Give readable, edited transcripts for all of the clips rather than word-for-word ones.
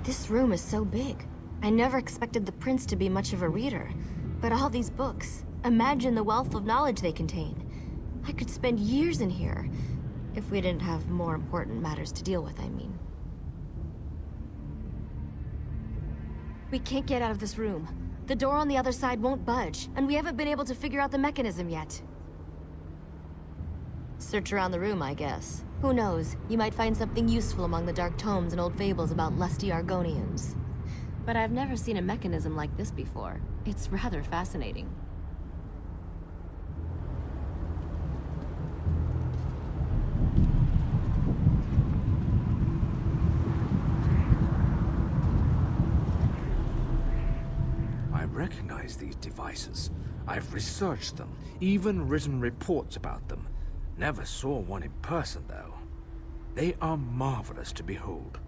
This room is so big. I never expected the prince to be much of a reader. But all these books, imagine the wealth of knowledge they contain. I could spend years in here. If we didn't have more important matters to deal with, I mean. We can't get out of this room. The door on the other side won't budge, and we haven't been able to figure out the mechanism yet. Search around the room, I guess. Who knows? You might find something useful among the dark tomes and old fables about lusty Argonians. But I've never seen a mechanism like this before. It's rather fascinating. I recognize these devices. I've researched them, even written reports about them. Never saw one in person, though. They are marvelous to behold.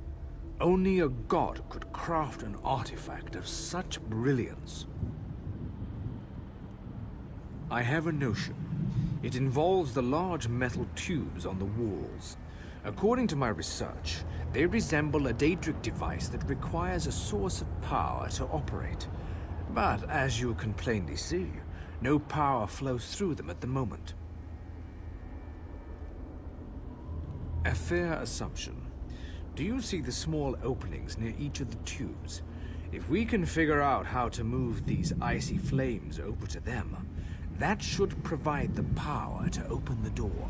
Only a god could craft an artifact of such brilliance. I have a notion. It involves the large metal tubes on the walls. According to my research, they resemble a Daedric device that requires a source of power to operate. But as you can plainly see, no power flows through them at the moment. A fair assumption. Do you see the small openings near each of the tubes? If we can figure out how to move these icy flames over to them, that should provide the power to open the door.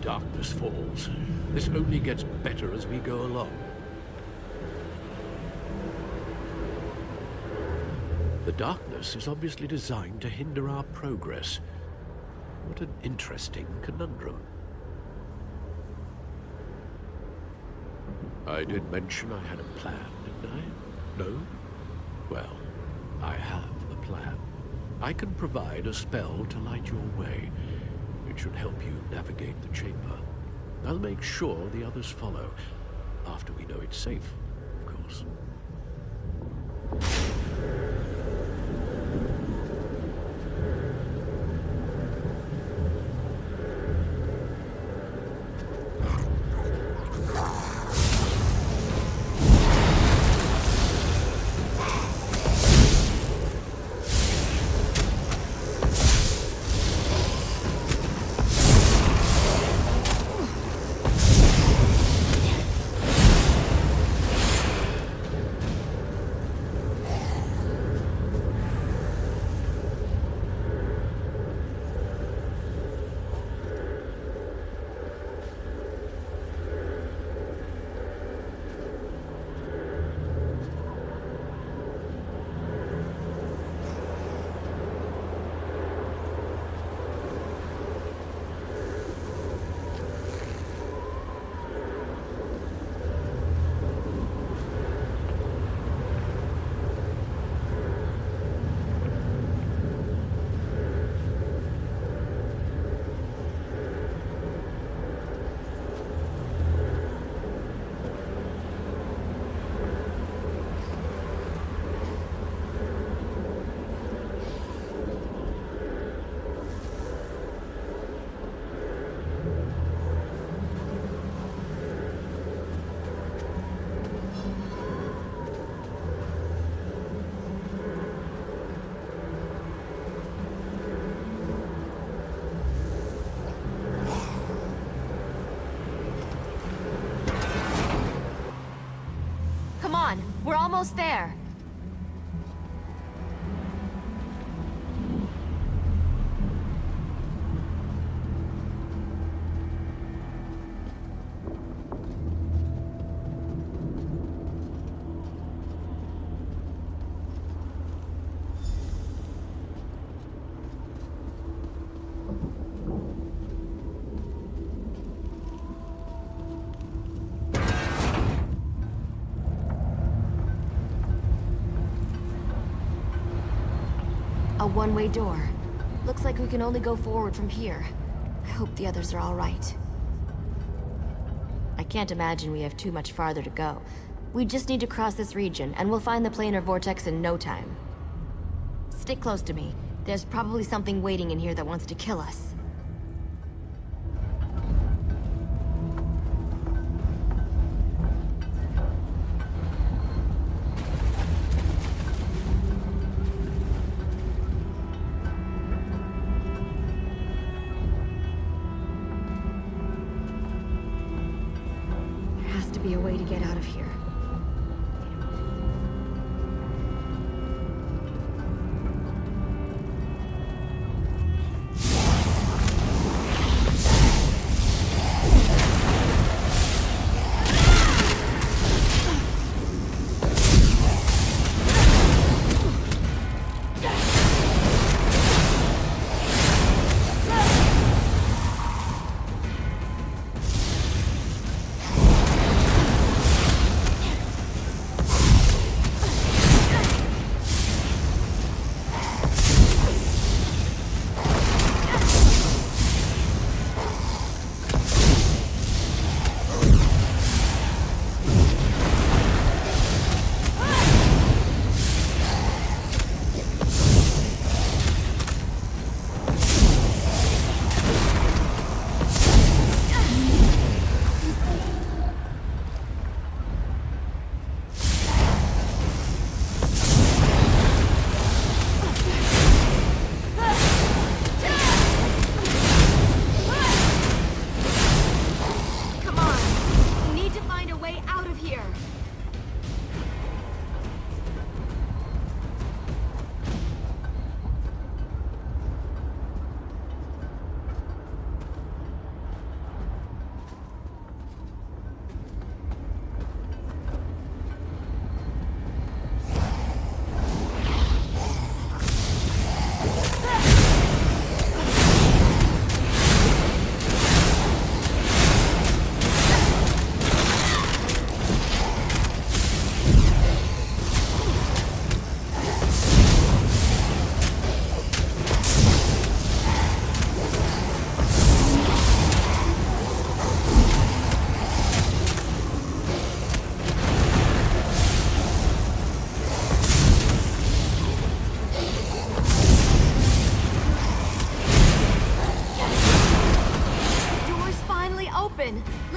darkness falls. This only gets better as we go along. The darkness is obviously designed to hinder our progress. What an interesting conundrum. I did mention I had a plan, didn't I? No? Well, I have a plan. I can provide a spell to light your way. It should help you navigate the chamber. I'll make sure the others follow, after we know it's safe, of course. We're almost there. A one-way door. Looks like we can only go forward from here. I hope the others are all right. I can't imagine we have too much farther to go. We just need to cross this region, and we'll find the planar vortex in no time. Stick close to me. There's probably something waiting in here that wants to kill us. Be a way to get out of here.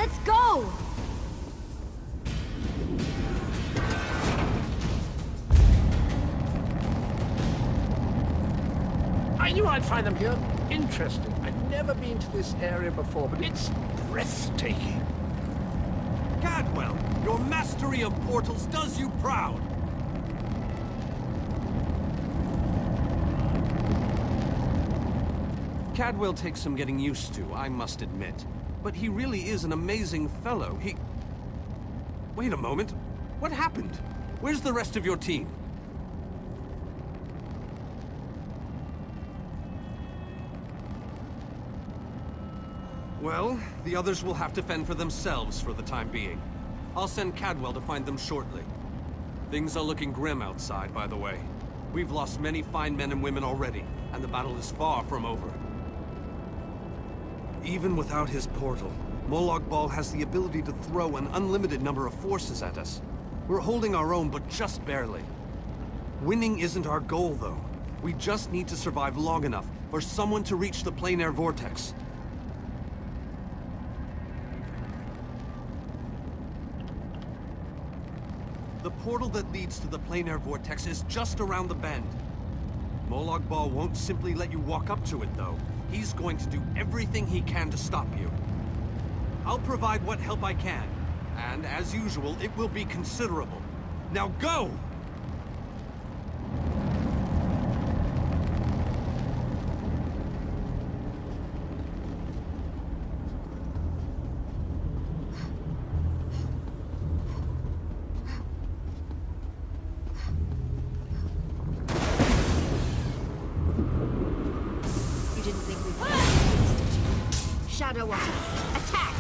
Let's go! I knew I'd find them here. Interesting. I've never been to this area before, but it's breathtaking. Cadwell, your mastery of portals does you proud. Cadwell takes some getting used to, I must admit. But he really is an amazing fellow. Wait a moment. What happened? Where's the rest of your team? Well, the others will have to fend for themselves for the time being. I'll send Cadwell to find them shortly. Things are looking grim outside, by the way. We've lost many fine men and women already, and the battle is far from over. Even without his portal, Molag Bal has the ability to throw an unlimited number of forces at us. We're holding our own, but just barely. Winning isn't our goal, though. We just need to survive long enough for someone to reach the plein air vortex. The portal that leads to the plein air vortex is just around the bend. Molag Bal won't simply let you walk up to it, though. He's going to do everything he can to stop you. I'll provide what help I can, and as usual, it will be considerable. Now go! Shadow Waters, attack!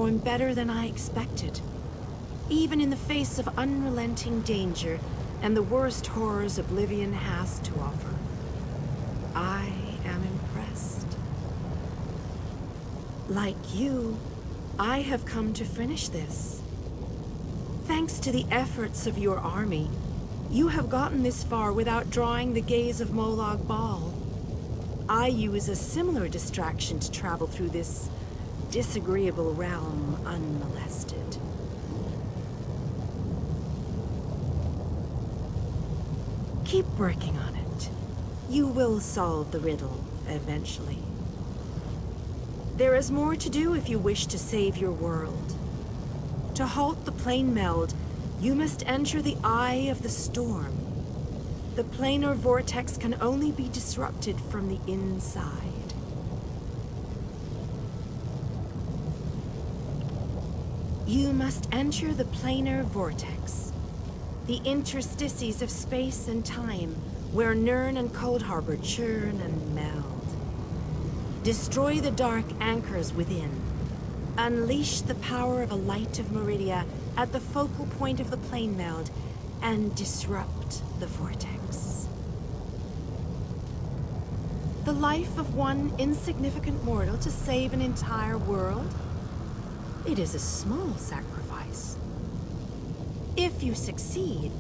going better than I expected. Even in the face of unrelenting danger and the worst horrors Oblivion has to offer. I am impressed. Like you, I have come to finish this. Thanks to the efforts of your army, you have gotten this far without drawing the gaze of Molag Bal. I use a similar distraction to travel through this disagreeable realm unmolested. Keep working on it. You will solve the riddle eventually. There is more to do if you wish to save your world. To halt the plane meld, you must enter the eye of the storm. The planar vortex can only be disrupted from the inside. You must enter the planar vortex, the interstices of space and time, where Nirn and Cold Harbor churn and meld. Destroy the dark anchors within. Unleash the power of a light of Meridia at the focal point of the plane meld, and disrupt the vortex. The life of one insignificant mortal to save an entire world? It is a small sacrifice. If you succeed,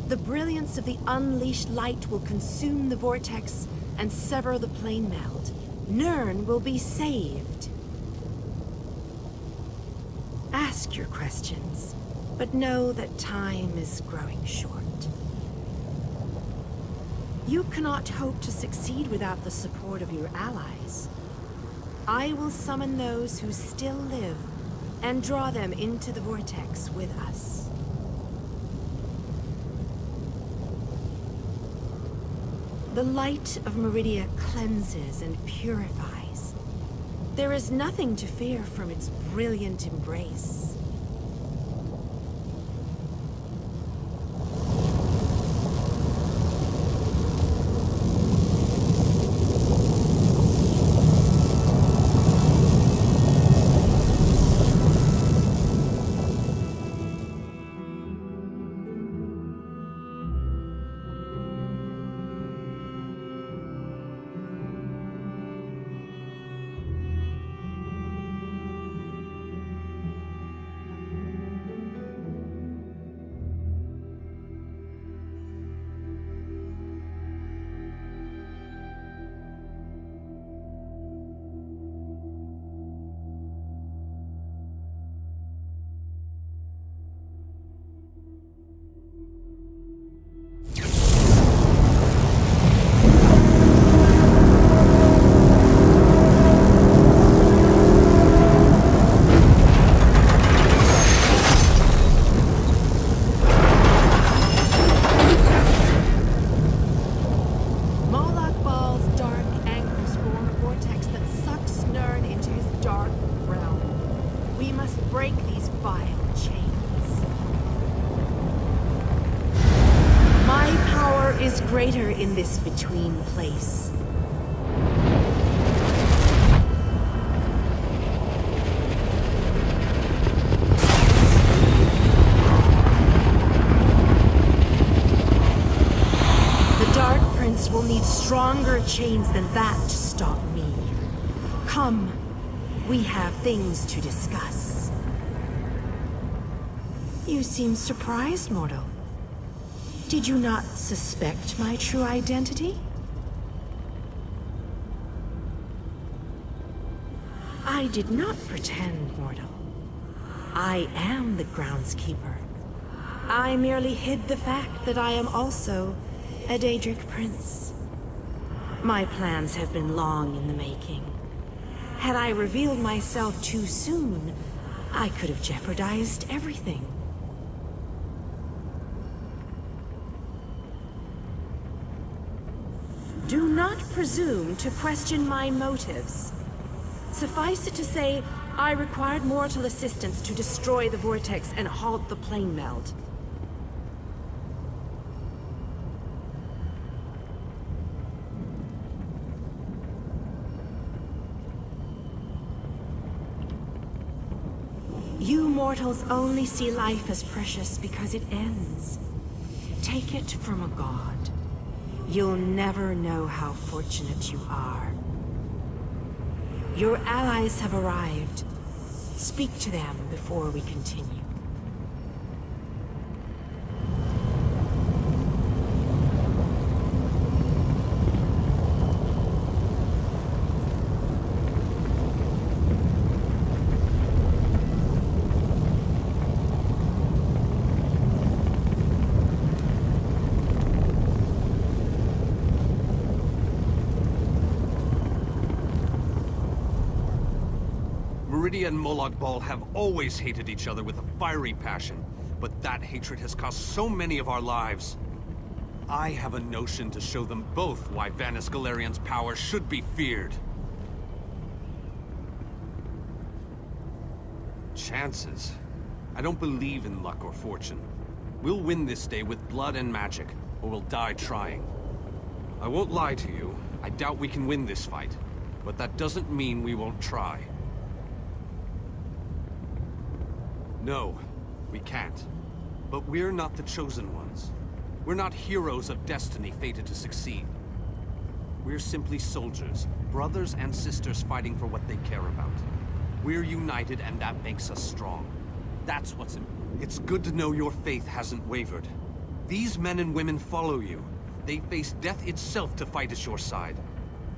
the brilliance of the unleashed light will consume the vortex and sever the plane meld. Nirn will be saved. Ask your questions, but know that time is growing short. You cannot hope to succeed without the support of your allies. I will summon those who still live and draw them into the vortex with us. The light of Meridia cleanses and purifies. There is nothing to fear from its brilliant embrace. Greater in this between place. The Dark Prince will need stronger chains than that to stop me. Come, we have things to discuss. You seem surprised, mortal. Did you not suspect my true identity? I did not pretend, mortal. I am the groundskeeper. I merely hid the fact that I am also a Daedric prince. My plans have been long in the making. Had I revealed myself too soon, I could have jeopardized everything. Do not presume to question my motives. Suffice it to say, I required mortal assistance to destroy the vortex and halt the plane meld. You mortals only see life as precious because it ends. Take it from a god. You'll never know how fortunate you are. Your allies have arrived. Speak to them before we continue. Meridia and Molag Bal have always hated each other with a fiery passion, but that hatred has cost so many of our lives. I have a notion to show them both why Vanis Galerian's power should be feared. Chances? I don't believe in luck or fortune. We'll win this day with blood and magic, or we'll die trying. I won't lie to you, I doubt we can win this fight, but that doesn't mean we won't try. No, we can't. But we're not the chosen ones. We're not heroes of destiny fated to succeed. We're simply soldiers, brothers and sisters fighting for what they care about. We're united and that makes us strong. That's what's important. It's good to know your faith hasn't wavered. These men and women follow you. They face death itself to fight at your side.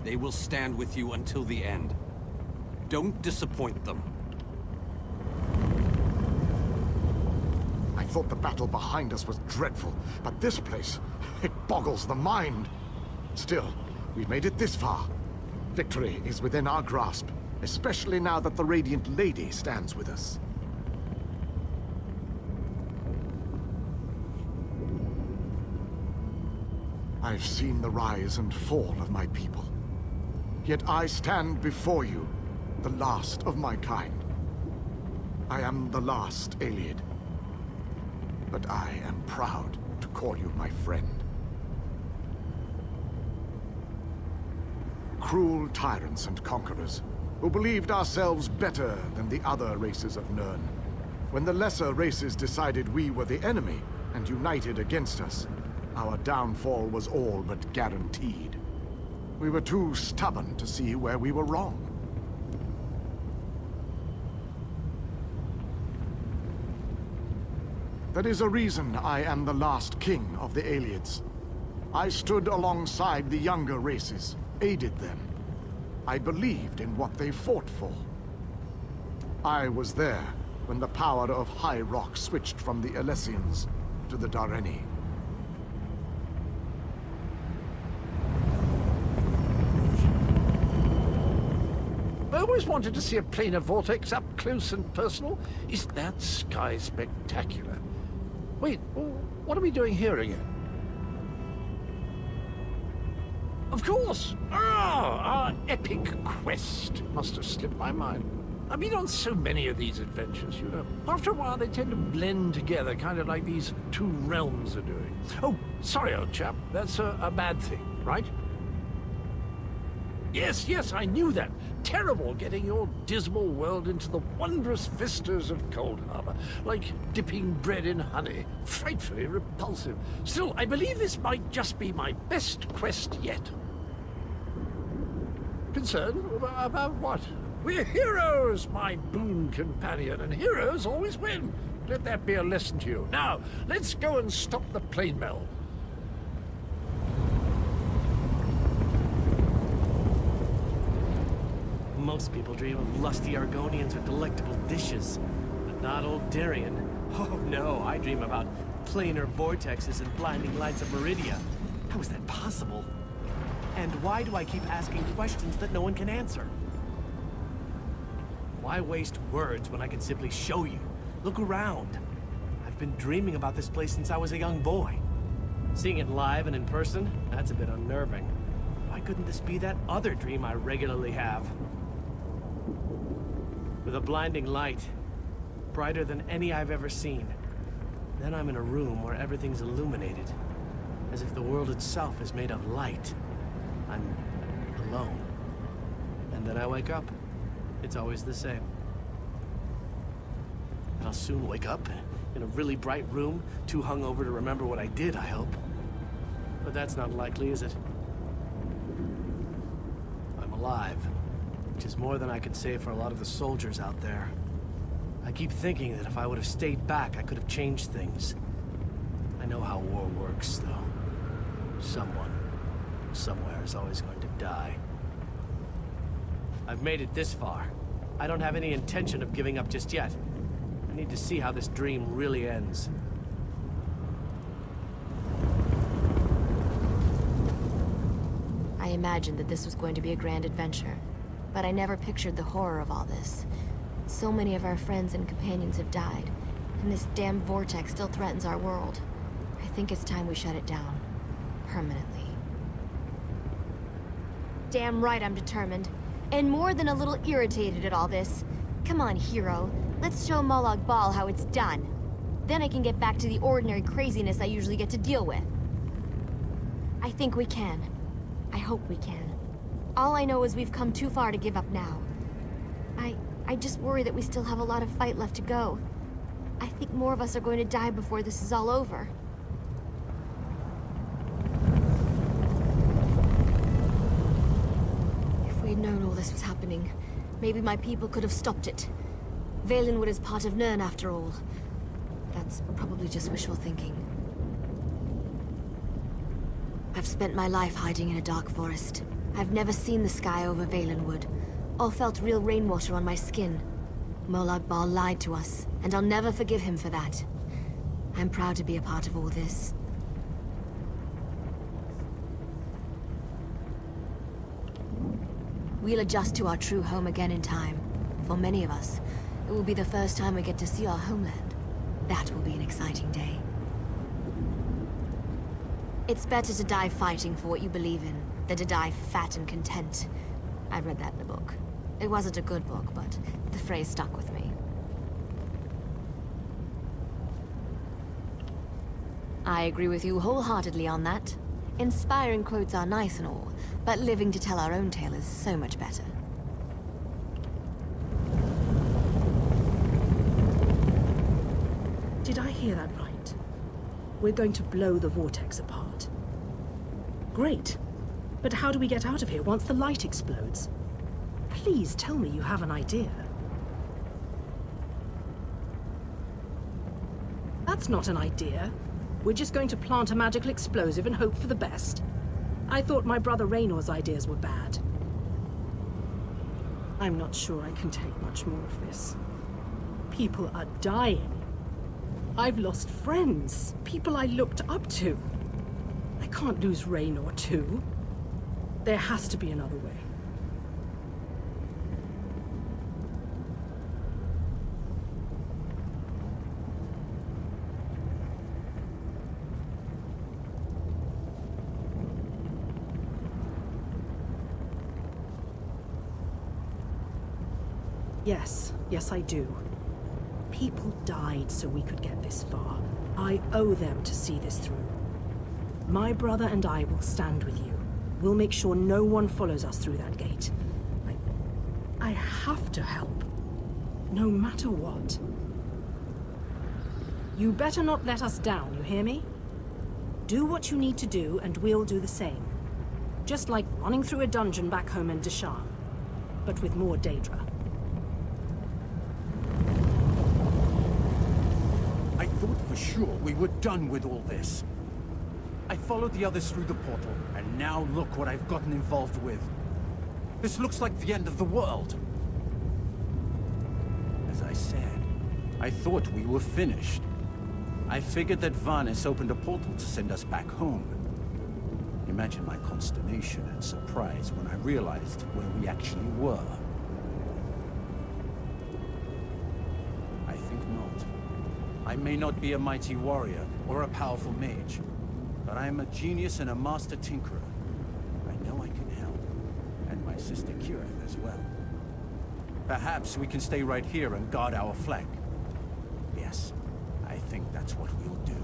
They will stand with you until the end. Don't disappoint them. I thought the battle behind us was dreadful, but this place, it boggles the mind. Still, we've made it this far. Victory is within our grasp, especially now that the Radiant Lady stands with us. I've seen the rise and fall of my people. Yet I stand before you, the last of my kind. I am the last Ayleid. But I am proud to call you my friend. Cruel tyrants and conquerors, who believed ourselves better than the other races of Nirn. When the lesser races decided we were the enemy and united against us, our downfall was all but guaranteed. We were too stubborn to see where we were wrong. There is a reason I am the last king of the Ayleids. I stood alongside the younger races, aided them. I believed in what they fought for. I was there when the power of High Rock switched from the Alessians to the Dareni. I always wanted to see a planar vortex up close and personal. Isn't that sky spectacular? Wait, what are we doing here again? Of course! Ah, our epic quest. Must have slipped my mind. I've been on so many of these adventures, you know. After a while, they tend to blend together, kind of like these two realms are doing. Oh, sorry, old chap. That's a bad thing, right? Yes, I knew that. Terrible getting your dismal world into the wondrous vistas of Cold Harbor. Like dipping bread in honey. Frightfully repulsive. Still, I believe this might just be my best quest yet. Concerned about what? We're heroes, my boon companion, and heroes always win. Let that be a lesson to you. Now, let's go and stop the plane meld. Most people dream of lusty Argonians with delectable dishes, but not old Darien. Oh no, I dream about planar vortexes and blinding lights of Meridia. How is that possible? And why do I keep asking questions that no one can answer? Why waste words when I can simply show you? Look around. I've been dreaming about this place since I was a young boy. Seeing it live and in person, that's a bit unnerving. Why couldn't this be that other dream I regularly have? With a blinding light, brighter than any I've ever seen. Then I'm in a room where everything's illuminated, as if the world itself is made of light. I'm alone. And then I wake up. It's always the same. soon wake up in a really bright room, too hungover to remember what I did, I hope. But that's not likely, is it? I'm alive, which is more than I could say for a lot of the soldiers out there. I keep thinking that if I would have stayed back, I could have changed things. I know how war works, though. Someone, somewhere is always going to die. I've made it this far. I don't have any intention of giving up just yet. I need to see how this dream really ends. I imagined that this was going to be a grand adventure, but I never pictured the horror of all this. So many of our friends and companions have died, and this damn vortex still threatens our world. I think it's time we shut it down. Permanently. Damn right I'm determined. And more than a little irritated at all this. Come on, hero. Let's show Molag Bal how it's done. Then I can get back to the ordinary craziness I usually get to deal with. I think we can. I hope we can. All I know is we've come too far to give up now. I just worry that we still have a lot of fight left to go. I think more of us are going to die before this is all over. If we had known all this was happening, maybe my people could have stopped it. Valenwood is part of Nirn after all. That's probably just wishful thinking. I've spent my life hiding in a dark forest. I've never seen the sky over Valenwood, or felt real rainwater on my skin. Molag Bal lied to us, and I'll never forgive him for that. I'm proud to be a part of all this. We'll adjust to our true home again in time. For many of us, it will be the first time we get to see our homeland. That will be an exciting day. It's better to die fighting for what you believe in, than to die fat and content. I read that in a book. It wasn't a good book, but the phrase stuck with me. I agree with you wholeheartedly on that. Inspiring quotes are nice and all, but living to tell our own tale is so much better. Did I hear that right? We're going to blow the vortex apart. Great. But how do we get out of here once the light explodes? Please tell me you have an idea. That's not an idea. We're just going to plant a magical explosive and hope for the best. I thought my brother Raynor's ideas were bad. I'm not sure I can take much more of this. People are dying. I've lost friends, people I looked up to. I can't lose Raynor too. There has to be another way. Yes, I do. People died so we could get this far. I owe them to see this through. My brother and I will stand with you. We'll make sure no one follows us through that gate. I have to help. No matter what. You better not let us down, you hear me? Do what you need to do, and we'll do the same. Just like running through a dungeon back home in Deshan, but with more Daedra. I thought for sure we were done with all this. I followed the others through the portal, and now look what I've gotten involved with. This looks like the end of the world. As I said, I thought we were finished. I figured that Vanis opened a portal to send us back home. Imagine my consternation and surprise when I realized where we actually were. I think not. I may not be a mighty warrior or a powerful mage, but I am a genius and a master tinkerer. I know I can help, and my sister Kirith as well. Perhaps we can stay right here and guard our flank. Yes, I think that's what we'll do.